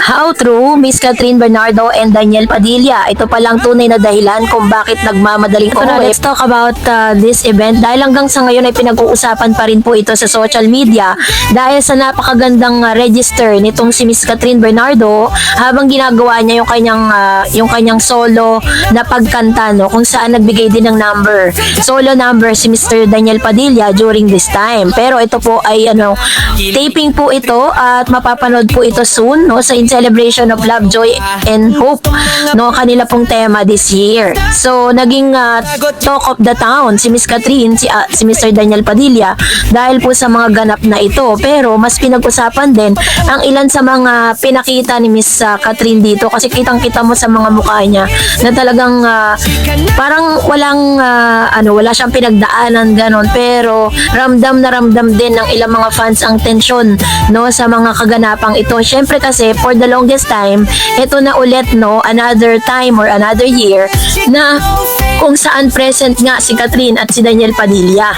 How true, Miss Catherine Bernardo and Daniel Padilla. Ito palang tunay na dahilan kung bakit nagmamadaling umuwi. Let's talk about this event dahil hanggang sa ngayon ay pinag-uusapan pa rin po ito sa social media dahil sa napakagandang register nitong si Miss Catherine Bernardo habang ginagawa niya yung kanyang solo na pagkanta, no, kung saan nagbigay din ng solo number si Mr. Daniel Padilla during this time. Pero ito po ay taping po ito at mapapanood po ito soon, no, in celebration of love, joy, and hope, no, kanila pong tema this year. So naging talk of the town si Miss Catherine, si Mr. Daniel Padilla dahil po sa mga ganap na ito. Pero mas pinag-usapan din ang ilan sa mga pinakita ni Miss Catherine dito kasi kitang-kita mo sa mga mukha niya na talagang parang wala siyang pinagdaanan ganon, pero ramdam na ramdam din ng ilang mga fans ang tensyon, no, sa mga kaganapang ito. Syempre kasi for the longest time, ito na ulit, no, another time or another year na kung saan present nga si Catherine at si Daniel Padilla.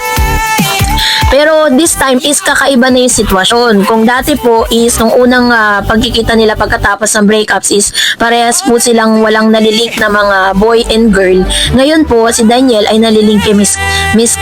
Pero this time is kakaiba na yung sitwasyon. Kung dati po is nung unang pagkikita nila pagkatapos ng breakups is parehas po silang walang nalilink na mga boy and girl. Ngayon po si Daniel ay nalilink kay Miss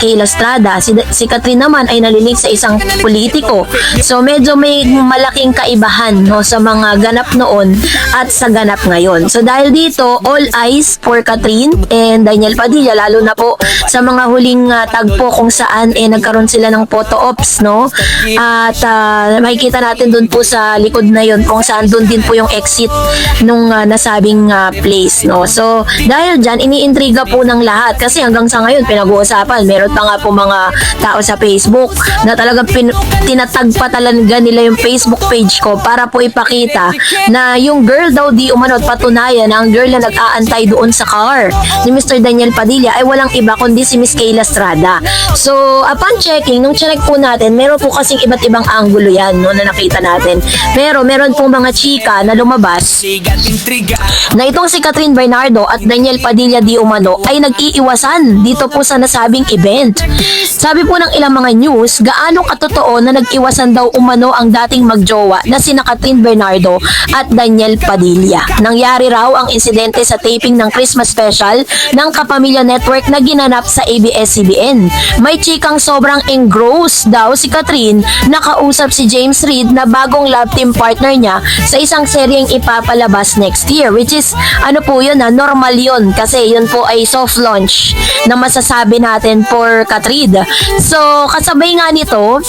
Kayla Estrada. Si Catherine naman ay nalilink sa isang politiko. So medyo may malaking kaibahan, no, sa mga ganap noon at sa ganap ngayon. So dahil dito, all eyes for Catherine and Daniel Padilla, lalo na po sa mga huling tagpo kung saan nagkaroon sila ng photo ops, no? At makikita natin dun po sa likod na yun kung saan dun din po yung exit nung nasabing place, no? So dahil dyan, iniintriga po ng lahat kasi hanggang sa ngayon pinag-uusapan, meron pa nga po mga tao sa Facebook na talagang tinatag pa talaga nila yung Facebook page ko para po ipakita na yung girl daw di umano at patunayan na ang girl na nag-aantay doon sa car ni Mr. Daniel Padilla ay walang iba kundi si Miss Kayla Estrada. So upon checking, nung check po natin, meron po kasing iba't ibang angulo yan, no, na nakita natin. Pero meron pong mga chika na lumabas na itong si Catherine Bernardo at Daniel Padilla di umano ay nag-iiwasan dito po sa nasabing event. Sabi po ng ilang mga news, gaano katotoo na nag-iwasan daw umano ang dating magjowa na sina Catherine Bernardo at Daniel Padilla. Nangyari raw ang insidente sa taping ng Christmas special ng Kapamilya Network na ginanap sa ABS-CBN. May chikang sobrang engrossed daw si Catherine nakausap si James Reid na bagong love team partner niya sa isang seryeng ipapalabas next year, which is po yun, normal yun kasi yun po ay soft launch na masasabi natin for Catherine. So kasabay nga nito,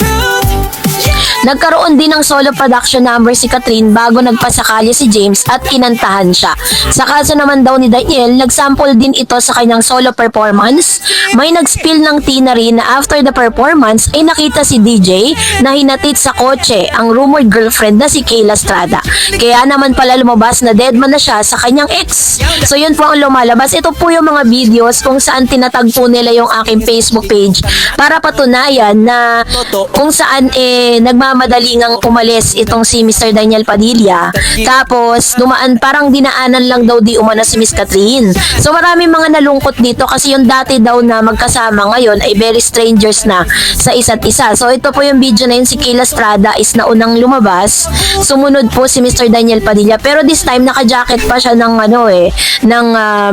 nagkaroon din ng solo production number si Catherine bago nagpasakali si James at kinantahan siya. Sa kaso naman daw ni Daniel, nagsample din ito sa kanyang solo performance. May nag-spill ng tea na rin na after the performance ay nakita si DJ na hinatid sa kotse ang rumored girlfriend na si Kayla Estrada. Kaya naman pala lumabas na deadman na siya sa kanyang ex. So yun po ang lumalabas. Ito po yung mga videos kung saan tinatag po nila yung aking Facebook page para patunayan na kung saan nagmamadali ngang umalis itong si Mr. Daniel Padilla. Tapos dumaan, parang dinaanan lang daw di umano si Miss Catherine. So marami mga nalungkot dito kasi yung dati daw na magkasama ngayon ay very strangers na sa isa't isa. So ito po yung video na yun, si Kayla Estrada is naunang lumabas. Sumunod po si Mr. Daniel Padilla. Pero this time naka-jacket pa siya ng ng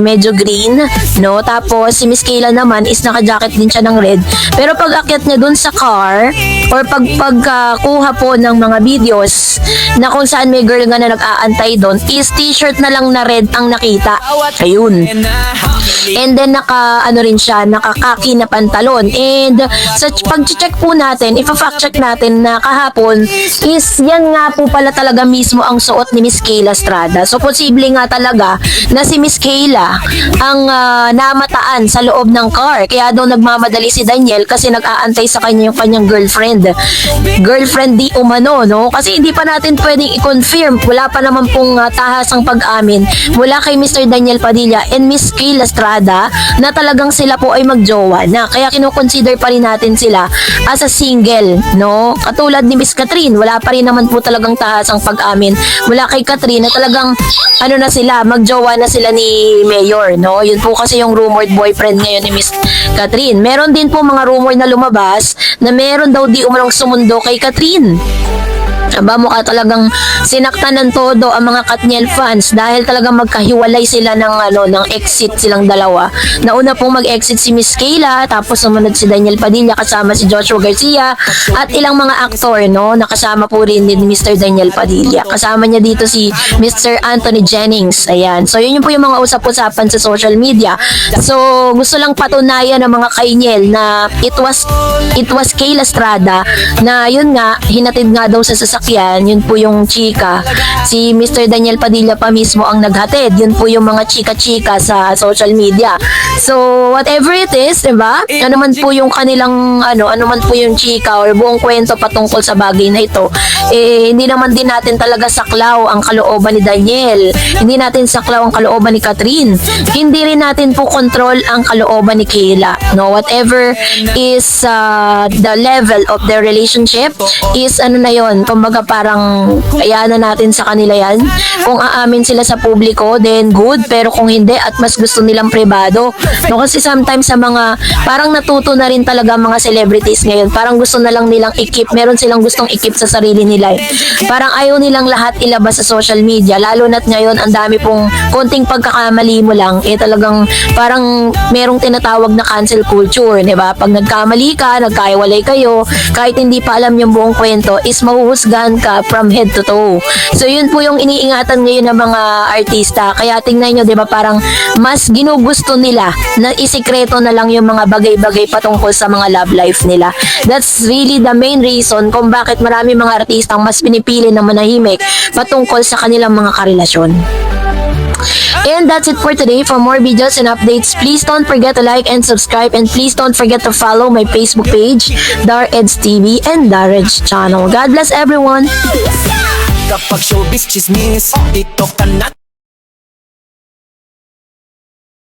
medyo green, no? Tapos si Miss Kayla naman is naka-jacket din siya ng red. Pero pag akyat niya dun sa car or pagkuha po ng mga videos na kung saan may girl nga na nag-aantay doon is t-shirt na lang na red ang nakita. Ayun. And then rin siya, nakakaki na pantalon. And sa pag-check po natin, ipa-fact check natin na kahapon is yan nga po pala talaga mismo ang suot ni Miss Kayla Estrada. So posible nga talaga na si Miss Kayla ang namataan sa loob ng car. Kaya daw nagmamadali si Daniel kasi nag-aantay sa kanya yung kanyang girlfriend di umano, no? Kasi hindi pa natin pwedeng i-confirm, wala pa naman pong tahasang pag-amin mula kay Mr. Daniel Padilla and Miss Kayla Estrada na talagang sila po ay magjowa na. Kaya kino-consider pa rin natin sila as a single, no? Katulad ni Miss Catherine, wala pa rin naman po talagang tahasang pag-amin mula kay Catherine na talagang na sila, magjowa na sila ni Mayor, no? Yun po kasi yung rumored boyfriend ngayon ni Miss Catherine. Meron din po mga rumor na lumabas na meron daw di umanong sumundo kay Catherine. Aba, mukha talagang sinaktan ng todo ang mga Katniel fans dahil talagang magkahiwalay sila ng exit silang dalawa. Nauna pong mag-exit si Miss Kayla, tapos sumunod si Daniel Padilla kasama si Joshua Garcia at ilang mga aktor, no, nakasama po rin ni Mr. Daniel Padilla. Kasama niya dito si Mr. Anthony Jennings. Ayan. So, yun po yung mga usap-usapan sa social media. So, gusto lang patunayan ng mga Kainiel na it was Kayla Estrada na yun nga, hinatid nga daw sa sasakyan, yun po yung chika. Si Mr. Daniel Padilla pa mismo ang naghatid. Yun po yung mga chika-chika sa social media. So, whatever it is, diba? Ano man po yung kanilang, ano man po yung chika or buong kwento patungkol sa bagay na ito, hindi naman din natin talaga saklaw ang kalooban ni Daniel. Hindi natin saklaw ang kalooban ni Catherine. Hindi rin natin po control ang kalooban ni Kayla. No, whatever is the level of their relationship is na yon. Kumbaga parang kaya na natin sa kanila yan. Kung aamin sila sa publiko, then good. Pero kung hindi at mas gusto nilang privado. No, kasi sometimes sa mga parang natuto na rin talaga mga celebrities ngayon. Parang gusto na lang nilang i-keep. Meron silang gustong i-keep sa sarili nila. Parang ayaw nilang lahat ilabas sa social media. Lalo na't ngayon ang dami pong konting pagkakamali mo lang. Talagang parang merong tinatawag na cancel culture. Diba? Pag nagkamali ka, nagkaiwalay kayo, kahit hindi pa alam yung buong kwento, is mahuhusgahan ka from head to toe. So yun po yung iniingatan ngayon ng mga artista. Kaya tingnan nyo, di ba, parang mas ginugusto nila na isikreto na lang yung mga bagay-bagay patungkol sa mga love life nila. That's really the main reason kung bakit marami mga artistang mas pinipili na manahimik patungkol sa kanilang mga karelasyon. And that's it for today. For more videos and updates, please don't forget to like and subscribe, and please don't forget to follow my Facebook page, Dareds TV and Dareds Channel. God bless everyone! Kapag showbiz chismis, dito ka na